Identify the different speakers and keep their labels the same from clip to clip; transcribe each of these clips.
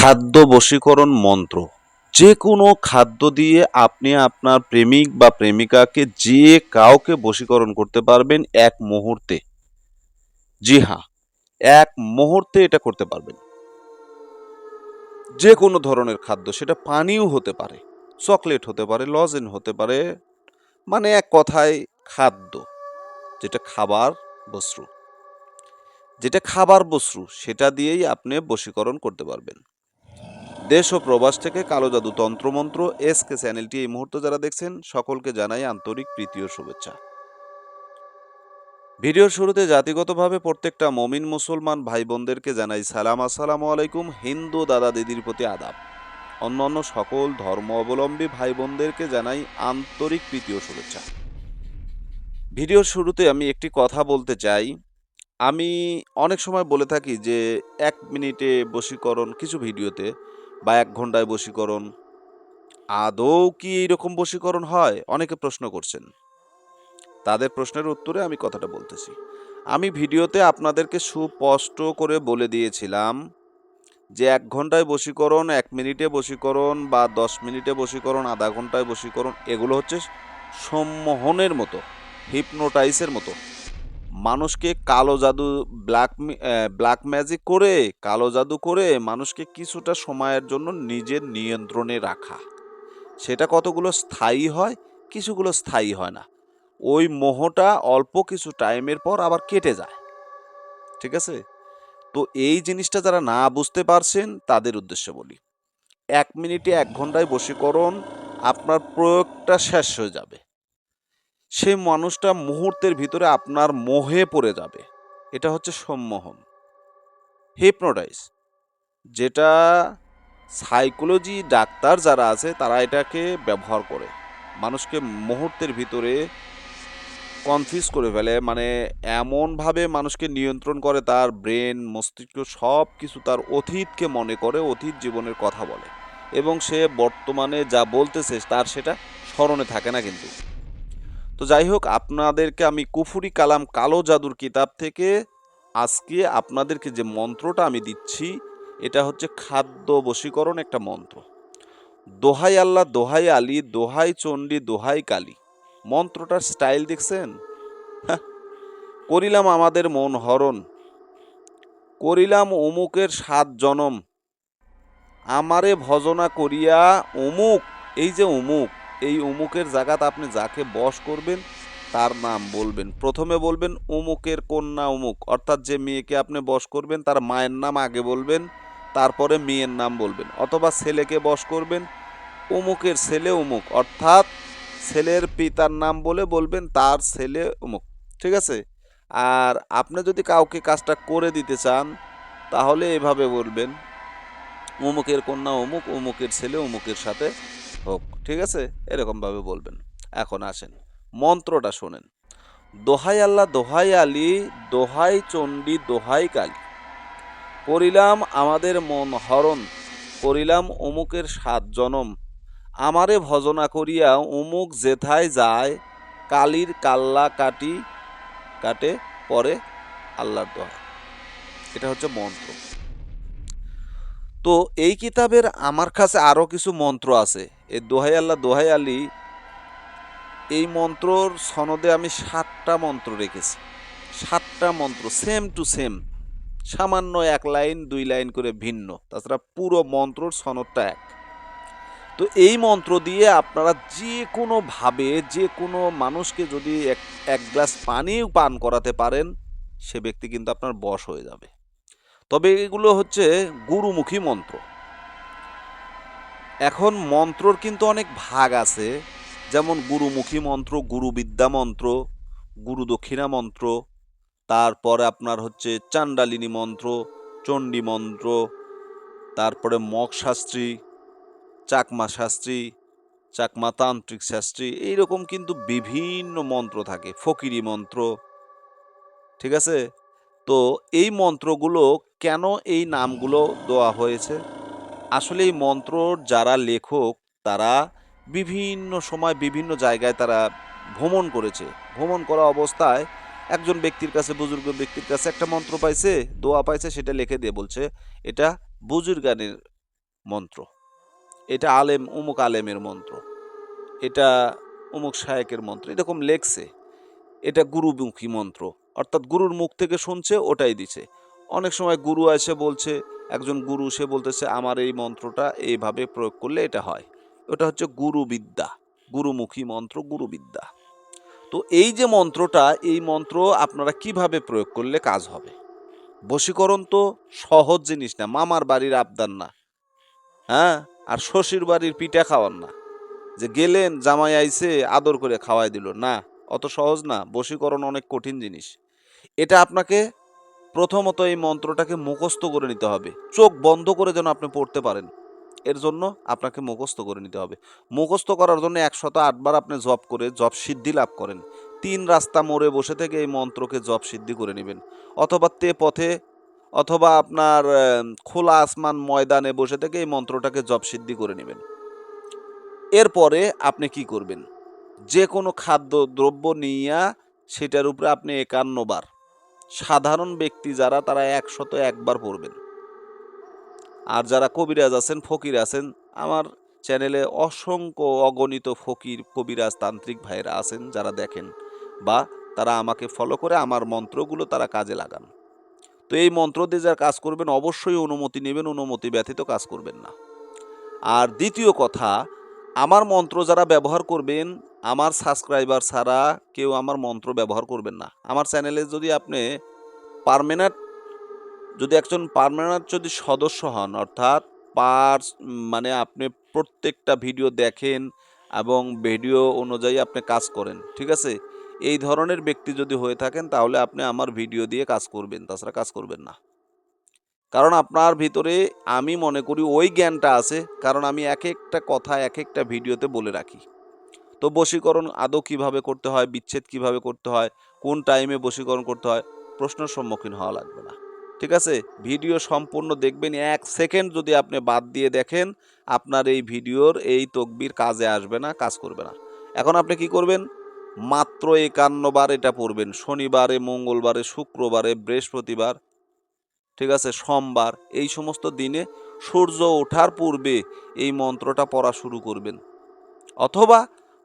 Speaker 1: খাদ্য বশীকরণ মন্ত্র। যে কোনো খাদ্য দিয়ে আপনি আপনার প্রেমিক বা প্রেমিকাকে যে কাউকে বশীকরণ করতে পারবেন এক মুহূর্তে। জি হ্যাঁ, এক মুহূর্তে এটা করতে পারবেন। যে কোনো ধরনের খাদ্য, সেটা পানীয় হতে পারে, চকলেট হতে পারে, লজেন হতে পারে, মানে এক কথায় খাদ্য, যেটা খাবার বস্তু। যেটা খাবার বস্তু সেটা দিয়েই আপনি বশীকরণ করতে পারবেন। দেশ ও প্রবাস থেকে কালো জাদু তন্ত্রমন্ত্র এসকে চ্যানেলটি এই মুহূর্তে যারা দেখছেন সকলকে জানাই আন্তরিক প্রীতি ও শুভেচ্ছা। ভিডিওর শুরুতে জাতিগতভাবে প্রত্যেকটা মমিন মুসলমান ভাই বোনদেরকে জানাই সালাম, আসসালামু আলাইকুম। হিন্দু দাদা দিদির প্রতি আদাব। অন্যান্য সকল ধর্ম অবলম্বী ভাই বোনদেরকে জানাই আন্তরিক প্রীতি ও শুভেচ্ছা। ভিডিওর শুরুতে আমি একটি কথা বলতে চাই। আমি অনেক সময় বলে থাকি যে 1 মিনিটে বশীকরণ কিছু ভিডিওতে, বা 1 ঘন্টায় বশীকরণ। আদৌ কি এইরকম বশীকরণ হয়? অনেকে প্রশ্ন করছেন। তাদের প্রশ্নের উত্তরে আমি কথাটা বলতেছি। আমি ভিডিওতে আপনাদেরকে সুস্পষ্ট করে বলে দিয়েছিলাম যে 1 ঘন্টায় বশীকরণ, 1 মিনিটে বশীকরণ, বা 10 মিনিটে বশীকরণ, আধা ঘন্টায় বশীকরণ, এগুলো হচ্ছে সম্মোহনের মতো, হিপনোটাইজের মতো। মানুষকে কালো জাদু, ব্ল্যাক ম্যাজিক করে, কালো জাদু করে মানুষকে কিছুটা সময়ের জন্য নিজের নিয়ন্ত্রণে রাখা। সেটা কতগুলো স্থায়ী হয়, কিছুগুলো স্থায়ী হয় না। ওই মোহটা অল্প কিছু টাইমের পর আবার কেটে যায়। ঠিক আছে? তো এই জিনিসটা যারা না বুঝতে পারছেন তাদের উদ্দেশ্যে বলি। 1 মিনিটে 1 ঘন্টায় বশীকরণ, আপনার প্রয়োগটা শেষ হয়ে যাবে। সেই মানুষটা মুহূর্তের ভিতরে আপনার মোহে পড়ে যাবে। এটা হচ্ছে সম্মোহন, হিপনোটাইজ, যেটা সাইকোলজি ডাক্তার যারা আছে তারা এটাকে ব্যবহার করে। মানুষকে মুহূর্তের ভিতরে কনফিউজ করে ফেলে, মানে এমনভাবে মানুষকে নিয়ন্ত্রণ করে, তার ব্রেন, মস্তিষ্ক সব কিছু তার অতীতকে মনে করে, অতীত জীবনের কথা বলে, এবং সে বর্তমানে যা বলতেছে তার সেটা স্মরণে থাকে না কিন্তু। তো যাই হোক, আপনাদেরকে আমি কুফুরি কালাম কালো জাদুর কিতাব থেকে আজকে আপনাদেরকে যে মন্ত্রটা আমি দিচ্ছি, এটা হচ্ছে খাদ্য বশীকরণ একটা মন্ত্র। দোহাই আল্লাহ, দোহাই আলী, দোহাই চণ্ডী, দোহাই কালী। মন্ত্রটার স্টাইল দেখছেন? করিলাম আমাদের মন হরণ, করিলাম অমুকের 7 জনম, আমারে ভজনা করিয়া অমুক। এই যে অমুক, এই অমুকের জায়গাতে আপনি যাকে বশ করবেন তার নাম বলবেন। প্রথমে বলবেন অমুকের কন্যা অমুক, অর্থাৎ যে মেয়েকে আপনি বশ করবেন তার মায়ের নাম আগে বলবেন, তারপরে মেয়ের নাম বলবেন। অথবা ছেলেকে বশ করবেন, অমুকের ছেলে অমুক, অর্থাৎ ছেলের পিতার নাম বলে বলবেন তার ছেলে অমুক। ঠিক আছে? আর আপনি যদি কাউকে কাজটা করে দিতে চান তাহলে এভাবে বলবেন, অমুকের কন্যা অমুক, অমুকের ছেলে অমুকের সাথে হোক। ঠিক আছে? এরকমভাবে বলবেন। এখন আসেন, মন্ত্রটা শোনেন। দোহাই আল্লাহ, দোহাই আলী, দোহাই চণ্ডী, দোহাই কালী। করিলাম আমাদের মন হরণ, করিলাম অমুকের 7 জনম, আমারে ভজনা করিয়া অমুক যেথায় যায়, কালীর কাল্লা কাটে পরে আল্লাহর দোহাই। এটা হচ্ছে মন্ত্র। তো এই কিতাবের আমার কাছে আরো কিছু মন্ত্র আছে। এই দোহাই আল্লাহ, দোহাই আলী, এই মন্ত্রর সনদে আমি 7টা মন্ত্র রেখেছি। 7টা মন্ত্র সেম টু সেম, সামান্য 1 লাইন 2 লাইন করে ভিন্ন, তাছাড়া পুরো মন্ত্রর সনদটা এক। তো এই মন্ত্র দিয়ে আপনারা যে কোনোভাবে যে কোনো মানুষকে যদি এক গ্লাস পানিও পান করাতে পারেন, সে ব্যক্তি কিন্তু আপনার বশ হয়ে যাবে। তবে এগুলো হচ্ছে গুরুমুখী মন্ত্র। এখন মন্ত্রর কিন্তু অনেক ভাগ আছে, যেমন গুরুমুখী মন্ত্র, গুরুবিদ্যা মন্ত্র, গুরু দক্ষিণা মন্ত্র, তারপরে আপনার হচ্ছে চাণ্ডালিনী মন্ত্র, চণ্ডী মন্ত্র, তারপরে মগ শাস্ত্রী, চাকমা শাস্ত্রী, চাকমা তান্ত্রিক শাস্ত্রী, এইরকম কিন্তু বিভিন্ন মন্ত্র থাকে, ফকিরি মন্ত্র। ঠিক আছে? তো এই মন্ত্রগুলো কেন এই নামগুলো দেওয়া হয়েছে? আসলে এই মন্ত্রর যারা লেখক তারা বিভিন্ন সময় বিভিন্ন জায়গায় তারা ভ্রমণ করেছে। ভ্রমণ করা অবস্থায় একজন ব্যক্তির কাছে, বুজুর্গ ব্যক্তির কাছে একটা মন্ত্র পাইছে, দোয়া পাইছে, সেটা লিখে দিয়ে বলছে এটা বুজুর্গানের মন্ত্র, এটা আলেম অমুক আলেমের মন্ত্র, এটা অমুক শায়েকের মন্ত্র, এরকম লেখছে, এটা গুরুমুখী মন্ত্র, অর্থাৎ গুরুর মুখ থেকে শুনছে ওটাই দিছে। অনেক সময় গুরু এসে বলছে, একজন গুরু সে বলতেছে আমার এই মন্ত্রটা এইভাবে প্রয়োগ করলে এটা হয়, ওটা হচ্ছে গুরুবিদ্যা, গুরুমুখী মন্ত্র, গুরুবিদ্যা। তো এই যে মন্ত্রটা, এই মন্ত্র আপনারা কিভাবে প্রয়োগ করলে কাজ হবে? বশীকরণ তো সহজ জিনিস না, মামার বাড়ির আবদার না, হ্যাঁ, আর শ্বশুর বাড়ির পিঠা খাওয়ান না, যে গেলেন জামাই আইছে আদর করে খাওয়াই দিল না, অত সহজ না। বশীকরণ অনেক কঠিন জিনিস। এটা আপনাকে প্রথমত এই মন্ত্রটাকে মুখস্থ করে নিতে হবে, চোখ বন্ধ করে যেন আপনি পড়তে পারেন, এর জন্য আপনাকে মুখস্থ করে নিতে হবে। মুখস্থ করার জন্য 108 বার আপনি জপ করে জপ সিদ্ধি লাভ করেন। 3 রাস্তা মোড়ে বসে থেকে এই মন্ত্রকে জপ সিদ্ধি করে নেবেন, অথবা তে পথে, অথবা আপনার খোলা আসমান ময়দানে বসে থেকে এই মন্ত্রটাকে জপ সিদ্ধি করে নেবেন। এরপরে আপনি কি করবেন? যে কোনো খাদ্য দ্রব্য নিয়া সেটার উপরে আপনি 51 বার, সাধারণ ব্যক্তি যারা তারা 101 বার পড়বেন। আর যারা কবিরাজ আছেন, ফকির আছেন, আমার চ্যানেলে অসংখ্য অগণিত ফকির, কবিরাজ, তান্ত্রিক ভাইয়েরা আছেন যারা দেখেন, বা তারা আমাকে ফলো করে আমার মন্ত্রগুলো তারা কাজে লাগান। তো এই মন্ত্র দিয়ে যারা কাজ করবেন অবশ্যই অনুমতি নেবেন, অনুমতি ব্যতীত কাজ করবেন না। আর দ্বিতীয় কথা, আমার মন্ত্র যারা ব্যবহার করবেন, আমার সাবস্ক্রাইবার ছাড়া কেউ আমার মন্ত্র ব্যবহার করবেন না। আমার চ্যানেলে যদি আপনি পার্মানেন্ট, যদি একজন পার্মানেন্ট যদি সদস্য হন, অর্থাৎ মানে আপনি প্রত্যেকটা ভিডিও দেখেন এবং ভিডিও অনুযায়ী আপনি কাজ করেন, ঠিক আছে, এই ধরনের ব্যক্তি যদি হয়ে থাকেন তাহলে আপনি আমার ভিডিও দিয়ে কাজ করবেন, তাছাড়া কাজ করবেন না। কারণ আপনার ভিতরে আমি মনে করি ওই জ্ঞানটা আছে, কারণ আমি এক একটা কথা এক একটা ভিডিওতে বলে রাখি। তো বশীকরণ আদৌ কিভাবে করতে হয়, বিচ্ছেদ কিভাবে করতে হয়, কোন টাইমে বশীকরণ করতে হয়, প্রশ্নের সম্মুখীন হওয়া লাগবে না, ঠিক আছে। ভিডিও সম্পূর্ণ দেখবেন, 1 সেকেন্ড যদি আপনি বাদ দিয়ে দেখেন আপনার এই ভিডিওর এই তকবির কাজে আসবে না, কাজ করবে না। এখন আপনি কি করবেন? মাত্র 51 বার এটা পড়বেন, শনিবারে, মঙ্গলবারে, শুক্রবারে, বৃহস্পতিবার, ঠিক আছে, সোমবার, এই সমস্ত দিনে সূর্য ওঠার পূর্বে এই মন্ত্রটা পড়া শুরু করবেন, অথবা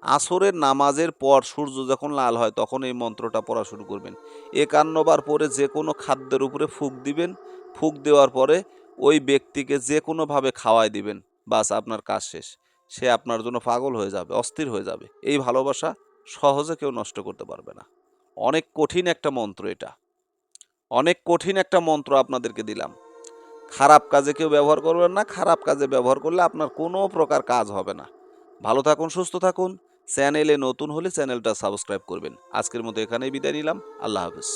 Speaker 1: আসরের নামাজের পর সূর্য যখন লাল হয় তখন এই মন্ত্রটা পড়া শুরু করবেন। 51 বার পরে যে কোনো খাদ্যের উপরে ফুঁক দিবেন, ফুঁক দেওয়ার পরে ওই ব্যক্তিকে যে কোনোভাবে খাওয়াই দিবেন, বাস আপনার কাজ শেষ। সে আপনার জন্য পাগল হয়ে যাবে, অস্থির হয়ে যাবে। এই ভালোবাসা সহজে কেউ নষ্ট করতে পারবে না। অনেক কঠিন একটা মন্ত্র এটা, অনেক কঠিন একটা মন্ত্র আপনাদেরকে দিলাম। খারাপ কাজে কেউ ব্যবহার করবেন না, খারাপ কাজে ব্যবহার করলে আপনার কোনো প্রকার কাজ হবে না। ভালো থাকুন, সুস্থ থাকুন। চ্যানেলে নতুন হলে চ্যানেলটা সাবস্ক্রাইব করবেন। আজকের মতো এখানেই বিদায় নিলাম। আল্লাহ হাফেজ।